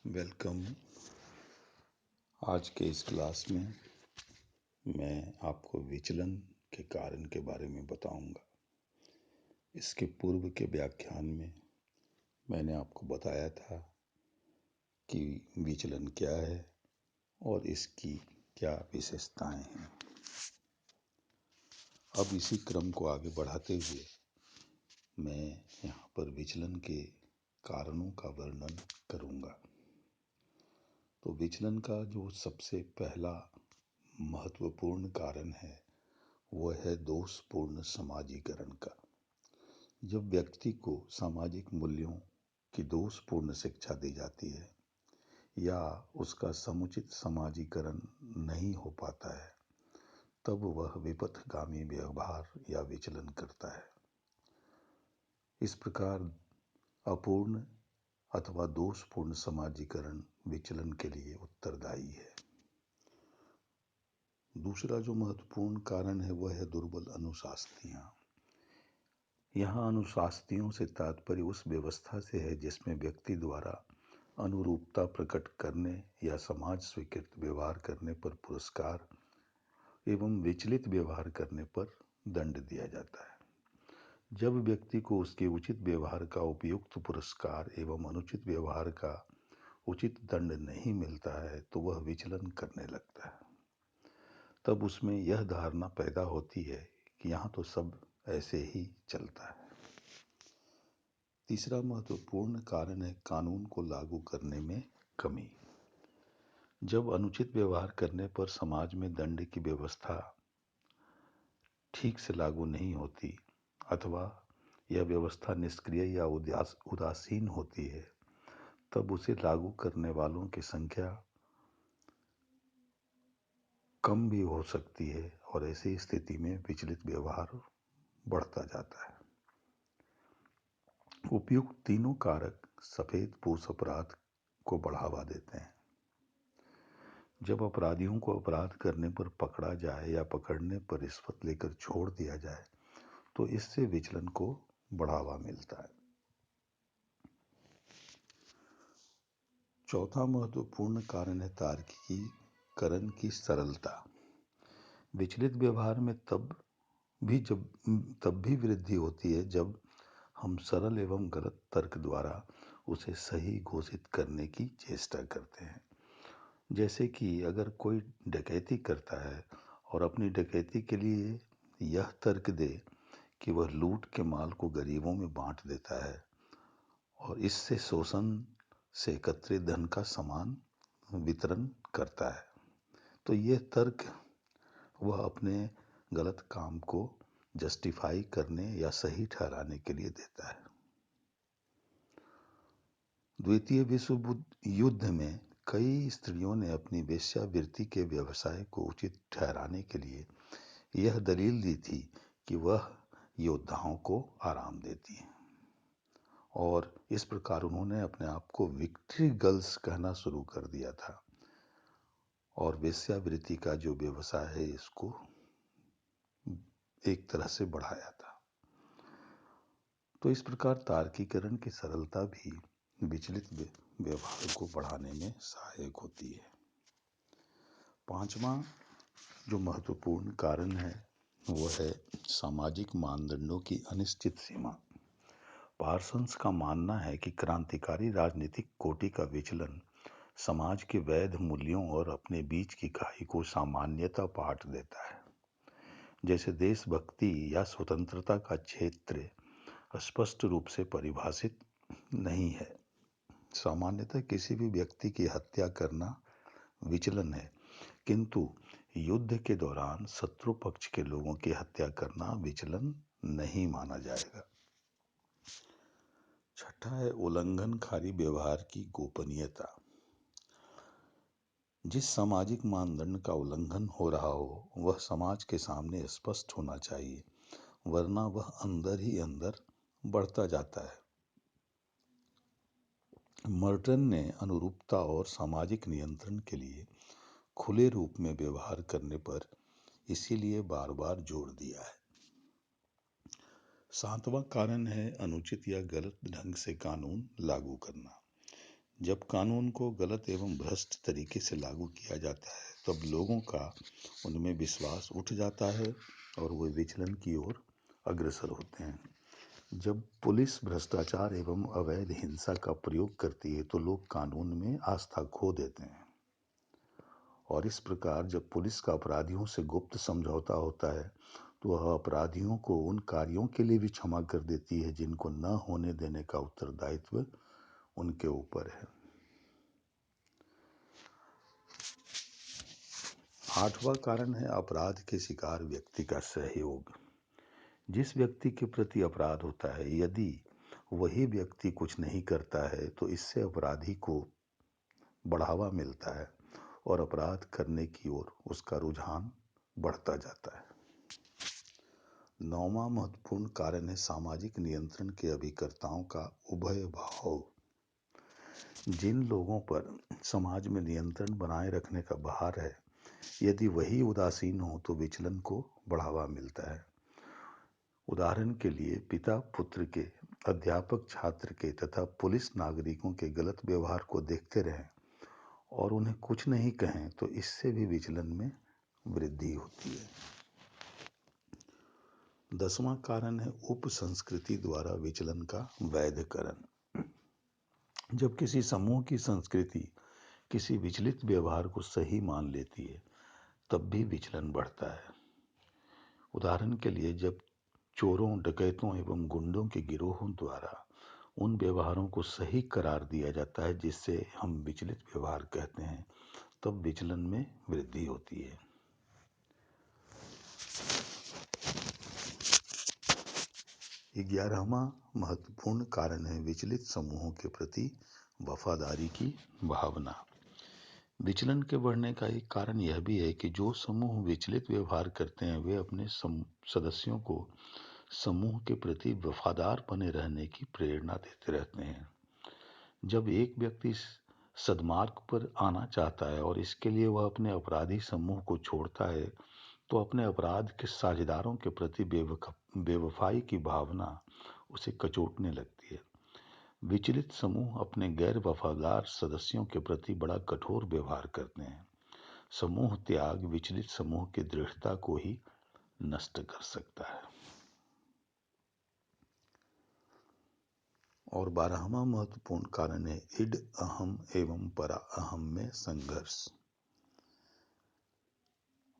Welcome. आज के इस क्लास में मैं आपको विचलन के कारण के बारे में बताऊंगा। इसके पूर्व के व्याख्यान में मैंने आपको बताया था कि विचलन क्या है और इसकी क्या विशेषताएं हैं। अब इसी क्रम को आगे बढ़ाते हुए मैं यहाँ पर विचलन के कारणों का वर्णन करूंगा। तो विचलन का जो सबसे पहला महत्वपूर्ण कारण है वह है दोषपूर्ण समाजीकरण का। जब व्यक्ति को सामाजिक मूल्यों की दोषपूर्ण शिक्षा दी जाती है या उसका समुचित समाजीकरण नहीं हो पाता है, तब वह विपथगामी व्यवहार या विचलन करता है। इस प्रकार अपूर्ण अथवा दोषपूर्ण समाजीकरण विचलन के लिए उत्तरदायी है। दूसरा जो महत्वपूर्ण कारण है वह है दुर्बल अनुशासनियां। यहाँ अनुशासनियों से तात्पर्य उस व्यवस्था से है जिसमें व्यक्ति द्वारा अनुरूपता प्रकट करने या समाज स्वीकृत व्यवहार करने पर पुरस्कार एवं विचलित व्यवहार करने पर दंड दिया जाता है। जब व्यक्ति को उसके उचित व्यवहार का उपयुक्त पुरस्कार एवं अनुचित व्यवहार का उचित दंड नहीं मिलता है तो वह विचलन करने लगता है। तब उसमें यह धारणा पैदा होती है कि यहाँ तो सब ऐसे ही चलता है। तीसरा महत्वपूर्ण कारण है कानून को लागू करने में कमी। जब अनुचित व्यवहार करने पर समाज में दंड की व्यवस्था ठीक से लागू नहीं होती अथवा यह व्यवस्था निष्क्रिय या उदासीन होती है, तब उसे लागू करने वालों की संख्या कम भी हो सकती है और ऐसी स्थिति में विचलित व्यवहार बढ़ता जाता है। उपयुक्त तीनों कारक सफेदपोश अपराध को बढ़ावा देते हैं। जब अपराधियों को अपराध करने पर पकड़ा जाए या पकड़ने पर रिश्वत लेकर छोड़ दिया जाए तो इससे विचलन को बढ़ावा मिलता है। चौथा महत्वपूर्ण कारण है तार्किकीकरण की सरलता। विचलित व्यवहार में तब भी वृद्धि होती है जब हम सरल एवं गलत तर्क द्वारा उसे सही घोषित करने की चेष्टा करते हैं। जैसे कि अगर कोई डकैती करता है और अपनी डकैती के लिए यह तर्क दे कि वह लूट के माल को गरीबों में बांट देता है और इससे शोषण से एकत्रित धन का समान वितरण करता है, तो यह तर्क वह अपने गलत काम को जस्टिफाई करने या सही ठहराने के लिए देता है। द्वितीय विश्व युद्ध में कई स्त्रियों ने अपनी वेश्यावृत्ति के व्यवसाय को उचित ठहराने के लिए यह दलील दी थी कि वह योद्धाओं को आराम देती हैं, और इस प्रकार उन्होंने अपने आप को विक्ट्री गर्ल्स कहना शुरू कर दिया था और वेश्यावृत्ति का जो व्यवसाय है इसको एक तरह से बढ़ाया था। तो इस प्रकार तार्किकीकरण की सरलता भी विचलित व्यवहार को बढ़ाने में सहायक होती है। पांचवा जो महत्वपूर्ण कारण है वो है सामाजिक मानदंडों की अनिश्चित सीमा। पार्सन्स का मानना है कि क्रांतिकारी राजनीतिक कोटि का विचलन समाज के वैध मूल्यों और अपने बीच की खाई को सामान्यता पाट देता है। जैसे देशभक्ति या स्वतंत्रता का क्षेत्र स्पष्ट रूप से परिभाषित नहीं है। सामान्यतः किसी भी व्यक्ति की हत्या करना विचलन है, किंतु युद्ध के दौरान शत्रु पक्ष के लोगों की हत्या करना विचलन नहीं माना जाएगा। छठा है उल्लंघनकारी व्यवहार की गोपनीयता। जिस सामाजिक मानदंड का उल्लंघन हो रहा हो वह समाज के सामने स्पष्ट होना चाहिए, वरना वह अंदर ही अंदर बढ़ता जाता है। मर्टन ने अनुरूपता और सामाजिक नियंत्रण के लिए खुले रूप में व्यवहार करने पर इसीलिए बार बार जोर दिया है। सातवां कारण है अनुचित या गलत ढंग से कानून लागू करना। जब कानून को गलत एवं भ्रष्ट तरीके से लागू किया जाता है तब लोगों का उनमें विश्वास उठ जाता है और वे विचलन की ओर अग्रसर होते हैं। जब पुलिस भ्रष्टाचार एवं अवैध हिंसा का प्रयोग करती है तो लोग कानून में आस्था खो देते हैं। और इस प्रकार जब पुलिस का अपराधियों से गुप्त समझौता होता है तो वह अपराधियों को उन कार्यों के लिए भी क्षमा कर देती है जिनको न होने देने का उत्तरदायित्व उनके ऊपर है। 8वां कारण है अपराध के शिकार व्यक्ति का सहयोग। जिस व्यक्ति के प्रति अपराध होता है यदि वही व्यक्ति कुछ नहीं करता है तो इससे अपराधी को बढ़ावा मिलता है और अपराध करने की ओर उसका रुझान बढ़ता जाता है। 9वां महत्वपूर्ण कारण है सामाजिक नियंत्रण के अभिकर्ताओं का उभय भाव। जिन लोगों पर समाज में नियंत्रण बनाए रखने का भार है यदि वही उदासीन हो तो विचलन को बढ़ावा मिलता है। उदाहरण के लिए पिता पुत्र के, अध्यापक छात्र के तथा पुलिस नागरिकों के गलत व्यवहार को देखते रहें और उन्हें कुछ नहीं कहें तो इससे भी विचलन में वृद्धि होती है। 10वां कारण है उप संस्कृति द्वारा विचलन का वैधकरण। जब किसी समूह की संस्कृति किसी विचलित व्यवहार को सही मान लेती है तब भी विचलन बढ़ता है। उदाहरण के लिए जब चोरों, डकैतों एवं गुंडों के गिरोहों द्वारा उन व्यवहारों को सही करार दिया जाता है जिससे हम विचलित व्यवहार कहते हैं तब विचलन में वृद्धि होती है। 11वां महत्वपूर्ण कारण है विचलित समूहों के प्रति वफादारी की भावना। विचलन के बढ़ने का एक कारण यह भी है कि जो समूह विचलित व्यवहार करते हैं वे अपने सदस्यों को समूह के प्रति वफादार बने रहने की प्रेरणा देते रहते हैं। जब एक व्यक्ति सद्मार्ग पर आना चाहता है और इसके लिए वह अपने अपराधी समूह को छोड़ता है तो अपने अपराध के साझेदारों के प्रति बेवफाई की भावना उसे कचोटने लगती है। विचलित समूह अपने गैर वफादार सदस्यों के प्रति बड़ा कठोर व्यवहार करते हैं। समूह त्याग विचलित समूह की दृढ़ता को ही नष्ट कर सकता है। और 12वां महत्वपूर्ण कारण है इड, अहम एवं परा अहम में संघर्ष।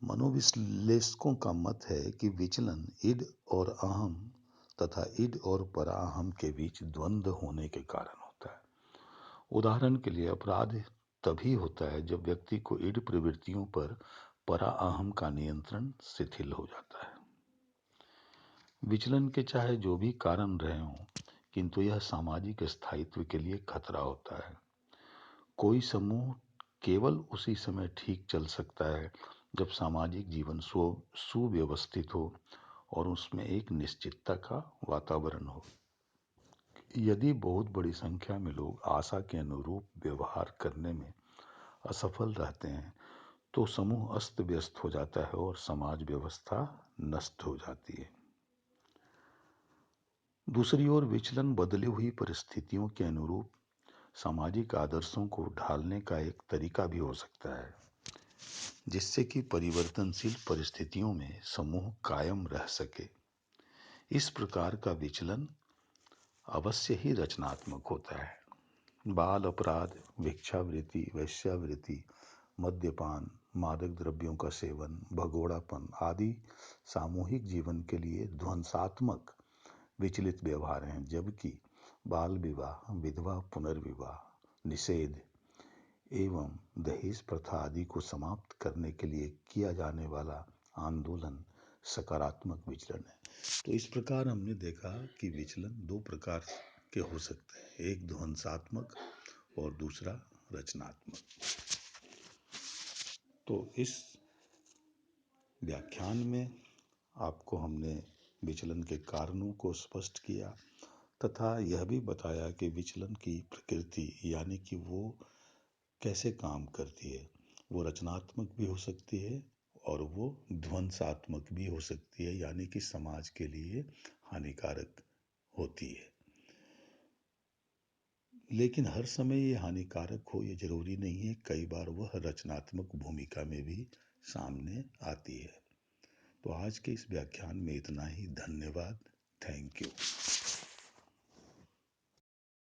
मनोविश्लेषकों का मत है कि विचलन इड और अहम तथा इड और परा अहम के बीच द्वंद्व होने के कारण होता है। उदाहरण के लिए अपराध तभी होता है जब व्यक्ति को इड प्रवृत्तियों पर परा अहम का नियंत्रण शिथिल हो जाता है। विचलन के चाहे जो भी कारण रहे हों किंतु यह सामाजिक स्थायित्व के लिए खतरा होता है। कोई समूह केवल उसी समय ठीक चल सकता है जब सामाजिक जीवन सुव्यवस्थित हो और उसमें एक निश्चितता का वातावरण हो। यदि बहुत बड़ी संख्या में लोग आशा के अनुरूप व्यवहार करने में असफल रहते हैं तो समूह अस्त व्यस्त हो जाता है और समाज व्यवस्था नष्ट हो जाती है। दूसरी ओर विचलन बदली हुई परिस्थितियों के अनुरूप सामाजिक आदर्शों को ढालने का एक तरीका भी हो सकता है जिससे कि परिवर्तनशील परिस्थितियों में समूह कायम रह सके। इस प्रकार का विचलन अवश्य ही रचनात्मक होता है। बाल अपराध, भिक्षावृत्ति, वेश्यावृत्ति, मद्यपान, मादक द्रव्यों का सेवन, भगोड़ापन आदि सामूहिक जीवन के लिए ध्वंसात्मक विचलित व्यवहार हैं, जबकि बाल विवाह, विधवा पुनर्विवाह, निषेध एवं दहेज प्रथा आदि को समाप्त करने के लिए किया जाने वाला आंदोलन सकारात्मक विचलन है। तो इस प्रकार हमने देखा कि विचलन दो प्रकार के हो सकते हैं, एक ध्वंसात्मक और दूसरा रचनात्मक। तो इस व्याख्यान में आपको हमने विचलन के कारणों को स्पष्ट किया तथा यह भी बताया कि विचलन की प्रकृति यानी कि वो कैसे काम करती है। वो रचनात्मक भी हो सकती है और वो ध्वंसात्मक भी हो सकती है यानी कि समाज के लिए हानिकारक होती है। लेकिन हर समय ये हानिकारक हो ये ज़रूरी नहीं है, कई बार वह रचनात्मक भूमिका में भी सामने आती है। तो आज के इस व्याख्यान में इतना ही। धन्यवाद। Thank you.